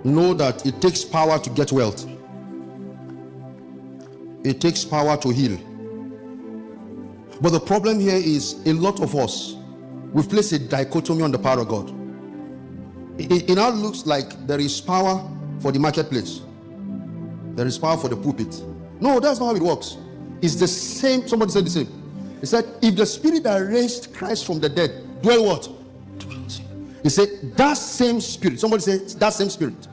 know that it takes power to get wealth. It takes power to heal. But the problem here is a lot of us, we've placed a dichotomy on the power of God. It now looks like there is power for the marketplace. There is power for the pulpit. No, that's not how it works. It's the same. Somebody said the same. He said, if the spirit that raised Christ from the dead dwell what? He said, that same spirit. Somebody said, that same spirit.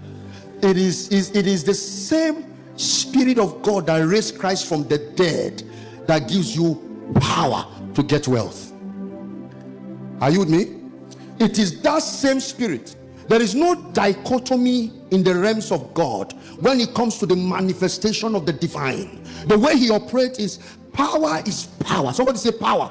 It is the same spirit of God that raised Christ from the dead that gives you power to get wealth. Are you with me? It is that same spirit. There is no dichotomy in the realms of God when it comes to the manifestation of the divine. The way he operates is power is power. Somebody say power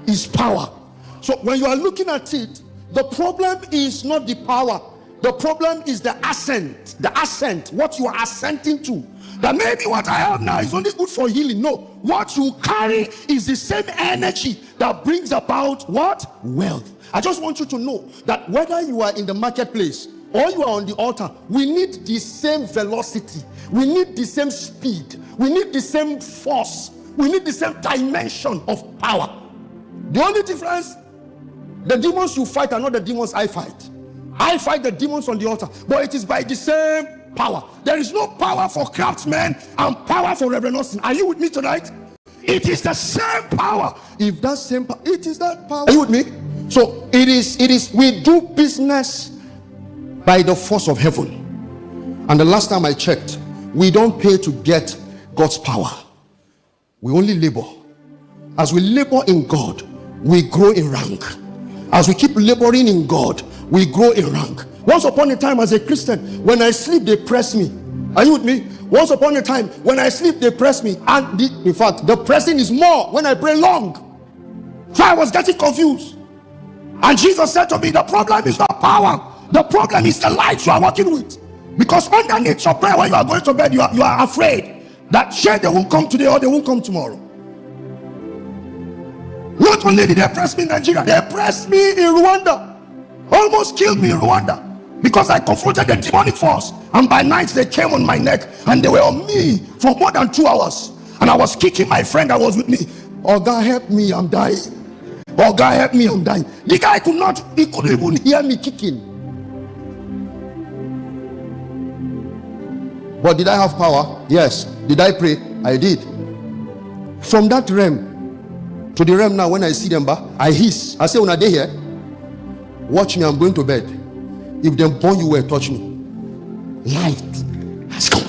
is power. So when you are looking at it, the problem is not the power. The problem is the ascent. The ascent, what you are ascending to. That maybe what I have now is only good for healing. No, what you carry is the same energy that brings about what? Wealth. I just want you to know that whether you are in the marketplace or you are on the altar, we need the same velocity. We need the same speed. We need the same force. We need the same dimension of power. The only difference, the demons you fight are not the demons I fight. I fight the demons on the altar, but it is by the same power. There is no power for Craftsmen and power for Rev Austin. Are you with me tonight? It is the same power. If that same power, it is that power. Are you with me? So it is we do business by the force of heaven. And the last time I checked, we don't pay to get God's power. We only labor. As we labor in God, we grow in rank. As we keep laboring in God, we grow in rank. Once upon a time as a Christian, when I sleep, they press me. Are you with me? Once upon a time, when I sleep, they press me. And in fact, the pressing is more when I pray long. So I was getting confused. And Jesus said to me, the problem is not power. The problem is the light you are working with. Because underneath your prayer, when you are going to bed, you are afraid that they won't come today or they won't come tomorrow. Not only did they press me in Nigeria, they pressed me in Rwanda. Almost killed me in Rwanda. Because I confronted the demonic force. And by night they came on my neck and they were on me for more than 2 hours. And I was kicking my friend that was with me. Oh God, help me, I'm dying. Oh God, help me, I'm dying. The guy he couldn't even hear me kicking. But did I have power? Yes. Did I pray? I did. From that realm to the realm now, when I see them back, I hiss. I say, when are they here? Watch me, I'm going to bed. If they burn you well, touch me. Light has come.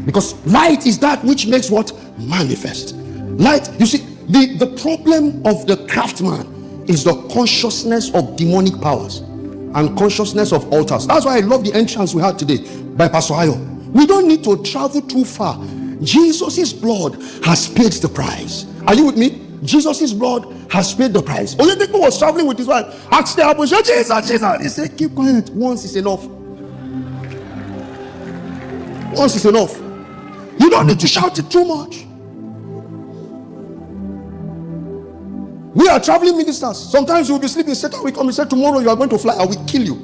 Because light is that which makes what? Manifest. Light, you see, the problem of the craftsman is the consciousness of demonic powers and consciousness of altars. That's why I love the entrance we had today by Pastor Ayo. We don't need to travel too far. Jesus' blood has paid the price. Are you with me? Jesus' blood has paid the price. Oyedepo was traveling with his wife. Asked the apple, Jesus. He said, keep quiet. Once is enough. Once is enough. You don't need to shout it too much. We are traveling ministers. Sometimes you will be sleeping. Satan will come and say, tomorrow you are going to fly. I will kill you.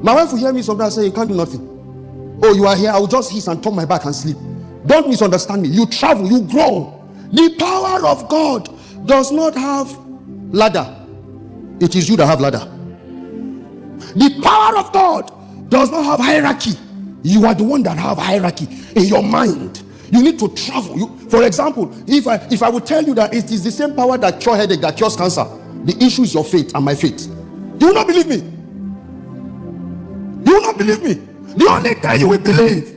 My wife will hear me sometimes say, you can't do nothing. Oh, you are here. I will just hiss and turn my back and sleep. Don't misunderstand me. You travel, you grow. The power of God does not have ladder. It is you that have ladder. The power of God does not have hierarchy. You are the one that have hierarchy in your mind. You need to travel. For example, if I would tell you that it is the same power that cures headache, that cures cancer, the issue is your faith and my faith. You will not believe me. You will not believe me. The only day you will believe,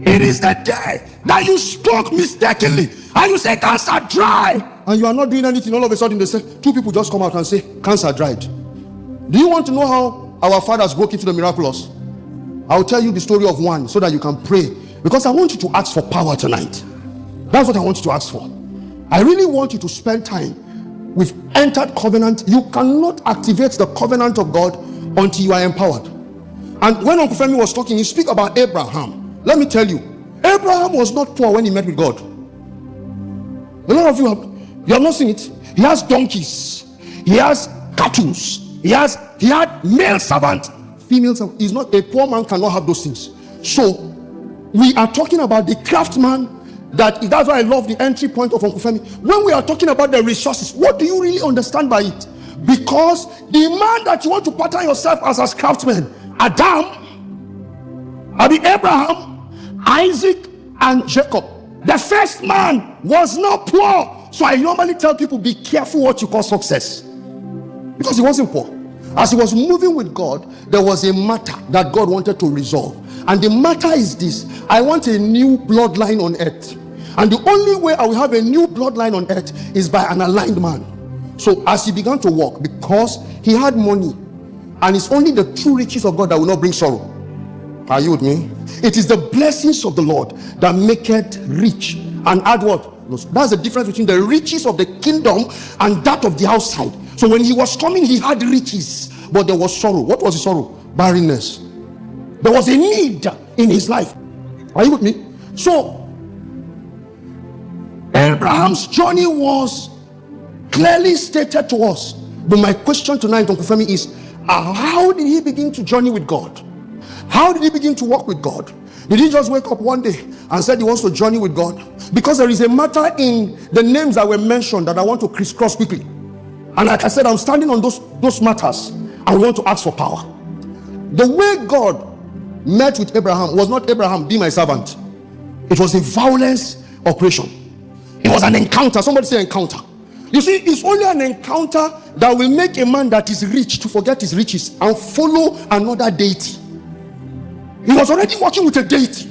it is the day that you spoke mistakenly and you say cancer dry, and you are not doing anything. All of a sudden they say, 2 people just come out and say cancer dried. Do you want to know how our fathers broke into the miraculous? I'll tell you the story of one so that you can pray, because I want you to ask for power tonight. That's what I want you to ask for. I really want you to spend time with entered covenant. You cannot activate the covenant of God until you are empowered. And when Uncle Femi was talking, he speak about Abraham. Let me tell you, Abraham was not poor when he met with God. A lot of you have not seen it. He has donkeys, he has cattle, he had male servants, females. Is not a poor man cannot have those things. So we are talking about the craftsman. That's why I love the entry point of Uncle Femi. When we are talking about the resources, what do you really understand by it? Because the man that you want to pattern yourself as craftsman, Abraham, Isaac, and Jacob. The first man was not poor. So I normally tell people, be careful what you call success, because he wasn't poor. As he was moving with God, there was a matter that God wanted to resolve. And the matter is this: I want a new bloodline on earth. And the only way I will have a new bloodline on earth is by an aligned man. So as he began to walk, because he had money, and it's only the true riches of God that will not bring sorrow. Are you with me? It is the blessings of the Lord that make it rich and add what? That's the difference between the riches of the kingdom and that of the outside. So when he was coming, he had riches, but there was sorrow. What was the sorrow? Barrenness. There was a need in his life. Are you with me? So Abraham's journey was clearly stated to us. But my question tonight, Uncle Femi, is how did he begin to journey with God? How did he begin to walk with God? Did he just wake up one day and said he wants to journey with God? Because there is a matter in the names that were mentioned that I want to crisscross quickly. And like I said, I'm standing on those matters. I want to ask for power. The way God met with Abraham was not Abraham, be my servant. It was a violence operation. It was an encounter. Somebody say encounter. You see, it's only an encounter that will make a man that is rich to forget his riches and follow another deity. He was already working with a deity.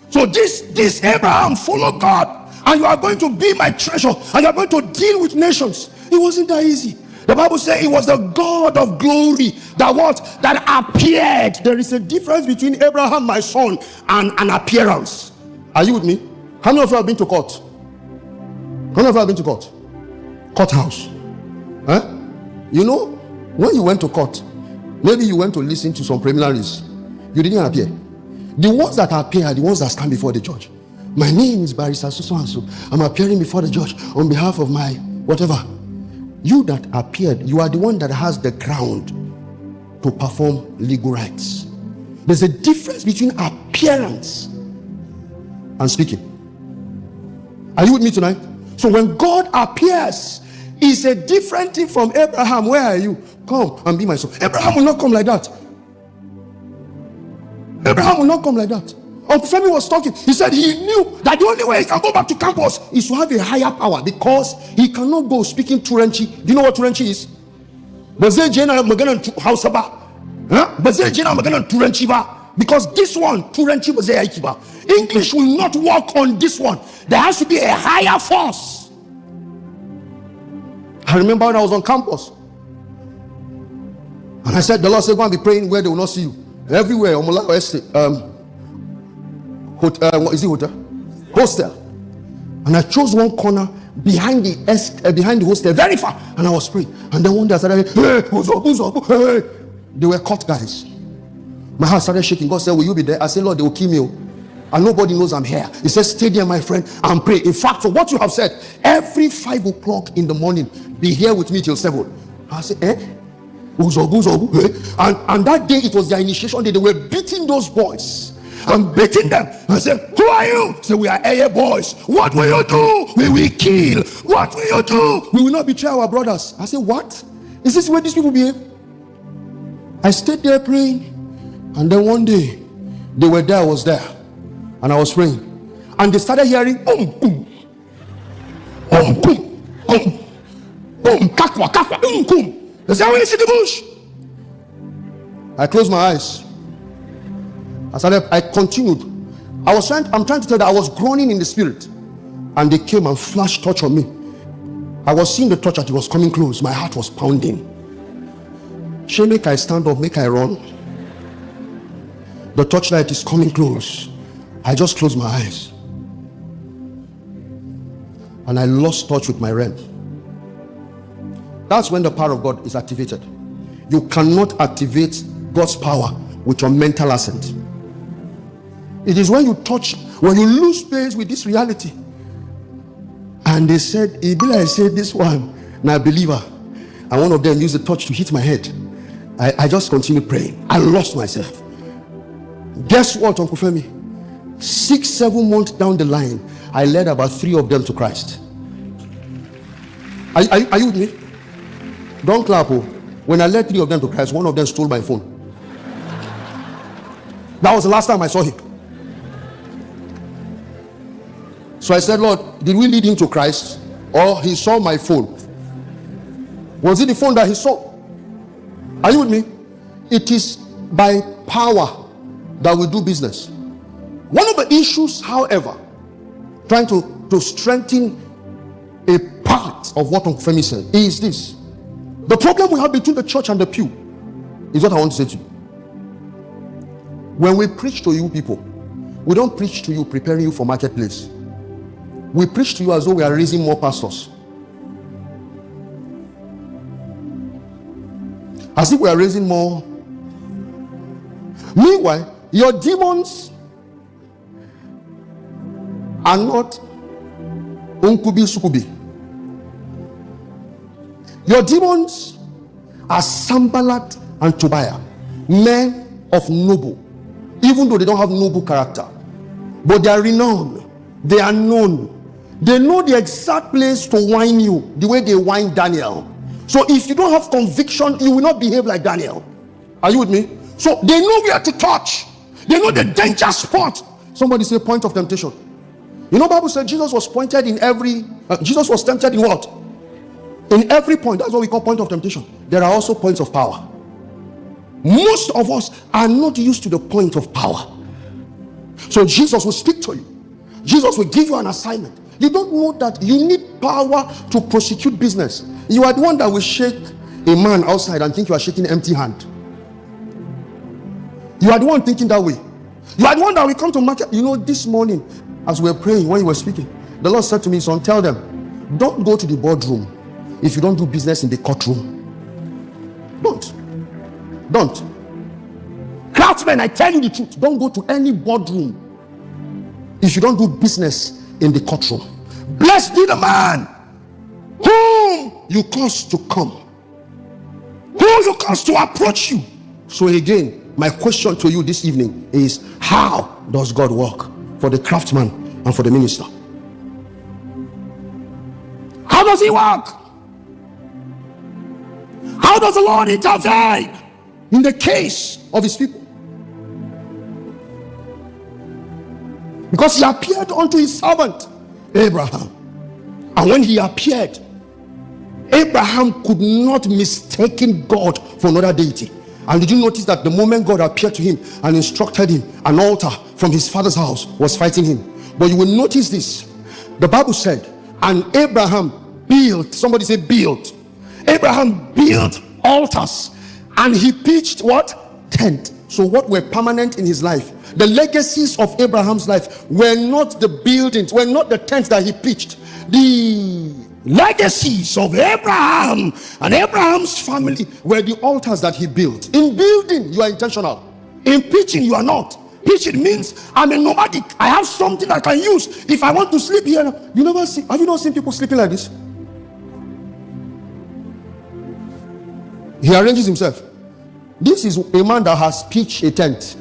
So this Abraham followed God, and you are going to be my treasure, and you are going to deal with nations. It wasn't that easy. The Bible says it was the God of glory that appeared. There is a difference between Abraham, my son, and an appearance. Are you with me? How many of you have been to court? How many of you have been to court? Courthouse. Huh? You know, when you went to court, maybe you went to listen to some preliminaries. You didn't appear. The ones that appear are the ones that stand before the judge. My name is Barrister so and so. I'm appearing before the judge on behalf of my whatever. You that appeared, you are the one that has the ground to perform legal rights. There's a difference between appearance and speaking. Are you with me tonight? So when God appears, it's a different thing from Abraham. Where are you? Come and be my son. Abraham will not come like that. Abraham will not come like that. Uncle Femi was talking. He said he knew that the only way he can go back to campus is to have a higher power, because he cannot go speaking Turanchi. Do you know what Turanchi is? Because this one, Turanchi, English will not work on this one. There has to be a higher force. I remember when I was on campus, and I said, the Lord said, go and be praying where they will not see you. Everywhere, hotel? Hostel. And I chose one corner behind the hostel, very far, and I was praying. And then one day I started, who's up? Hey. They were court guys. My heart started shaking. God said, will you be there? I said, Lord, they will kill me. And nobody knows I'm here. He says, stay there, my friend, and pray. In fact, for what you have said, every 5 o'clock in the morning, be here with me till 7. I said, and that day it was their initiation day. They were beating those boys and beating them. I said, who are you? Say, we are AA boys. What will you do? We will kill. What will you do? We will not betray our brothers. I said, what? Is this the way these people behave? I stayed there praying, and then one day they were there, I was there, and I was praying, and they started hearing boom, boom, boom, boom, boom, boom, kakwa, kakwa, boom, boom. They said, when you see the bush, I closed my eyes. I continued. I'm trying to tell that I was groaning in the spirit, and they came and flashed torch on me. I was seeing the torch that it was coming close. My heart was pounding. Shall make I stand up, make I run. The torchlight is coming close. I just closed my eyes, and I lost touch with my realm. That's when the power of God is activated. You cannot activate God's power with your mental assent. It is when you lose pace with this reality. And they said, I said this one, now believer. And one of them used the torch to hit my head. I just continued praying. I lost myself. Guess what, Uncle Femi? 6-7 months down the line, I led about 3 of them to Christ. Are you with me? Don't clap. Oh. When I led 3 of them to Christ, one of them stole my phone. That was the last time I saw him. So I said, Lord, did we lead him to Christ, or he saw my phone? Was it the phone that he saw? Are you with me? It is by power that we do business. One of the issues, however, trying to strengthen a part of what Uncle Femi said, is this. The problem we have between the church and the pew is what I want to say to you. When we preach to you people, we don't preach to you preparing you for marketplace. We preach to you as though we are raising more pastors. As if we are raising more. Meanwhile, your demons are not unkubi sukubi. Your demons are Sambalat and Tobiah, men of noble, even though they don't have noble character, but they are renowned, they are known, they know the exact place to whine you, the way they whine Daniel. So if you don't have conviction, you will not behave like Daniel. Are you with me? So they know where to touch, they know the danger spot. Somebody say point of temptation. You know, Bible said Jesus was pointed in every Jesus was tempted in what? In every point. That's what we call point of temptation. There are also points of power. Most of us are not used to the point of power. So Jesus will speak to you. Jesus will give you an assignment. You don't know that you need power to prosecute business. You are the one that will shake a man outside and think you are shaking empty hand. You are the one thinking that way. You are the one that will come to market. You know, this morning as we were praying, when you were speaking, the Lord said to me, son, tell them, don't go to the boardroom if you don't do business in the courtroom. Don't. Craftsmen, I tell you the truth, don't go to any boardroom if you don't do business in the courtroom. Blessed be the man whom you cause to come, who you cause to approach you. So again, my question to you this evening is, how does God work for the craftsman and for the minister? How does he work? How does the Lord intervene in the case of his people? Because he appeared unto his servant Abraham, and when he appeared, Abraham could not mistake God for another deity. And did you notice that the moment God appeared to him and instructed him, an altar from his father's house was fighting him? But you will notice this. The Bible said, and Abraham built, somebody say built. Abraham built altars, and he pitched what? Tent. So what were permanent in his life? The legacies of Abraham's life were not the buildings, were not the tents that he pitched. The legacies of Abraham and Abraham's family were the altars that he built. In building, you are intentional. In pitching, you are not. Pitching means I'm a nomadic. I have something I can use if I want to sleep here. You never see, have you not seen people sleeping like this? He arranges himself. This is a man that has pitched a tent.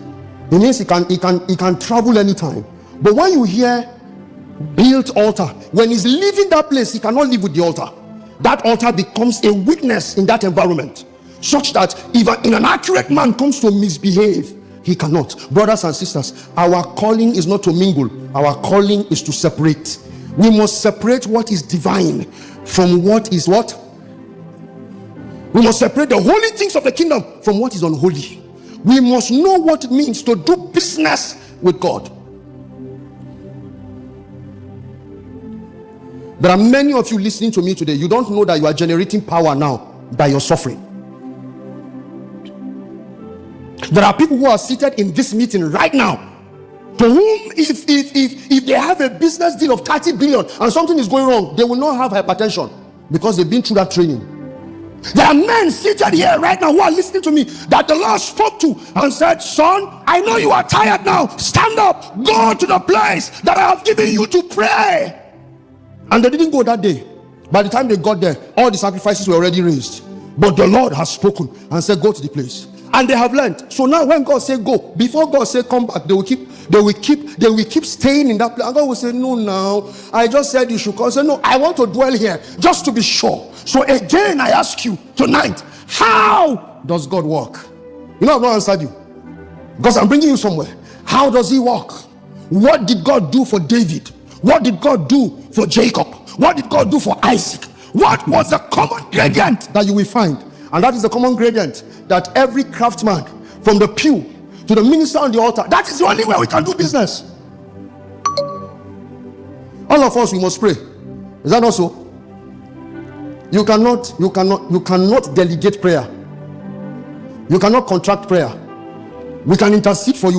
It means he can travel anytime. But when you hear built altar, when he's leaving that place, he cannot live with the altar. That altar becomes a witness in that environment, such that if an accurate man comes to misbehave, he cannot. Brothers and sisters, our calling is not to mingle. Our calling is to separate. We must separate what is divine from what is what? We must separate the holy things of the kingdom from what is unholy. We must know what it means to do business with God. There are many of you listening to me today. You don't know that you are generating power now by your suffering. There are people who are seated in this meeting right now, to whom if they have a business deal of 30 billion and something is going wrong, they will not have hypertension because they've been through that training. There are men seated here right now who are listening to me that the Lord spoke to and said, son, I know you are tired now. Stand up, go to the place that I have given you to pray. And they didn't go that day. By the time they got there, all the sacrifices were already raised. But the Lord has spoken and said, go to the place. And they have learned. So now when God say go, before God say come back, they will keep staying in that place. And God will say, no, now I just said you should come. Say, no, I want to dwell here just to be sure. So again, I ask you tonight, how does God work? You know, I've not answered you because I'm bringing you somewhere. How does he work? What did God do for David? What did God do for Jacob? What did God do for Isaac? What was the common gradient that you will find? And that is the common gradient that every craftsman, from the pew to the minister on the altar, that is the only way we can do business. All of us, we must pray. Is that not so? You cannot delegate prayer. You cannot contract prayer. We can intercede for you.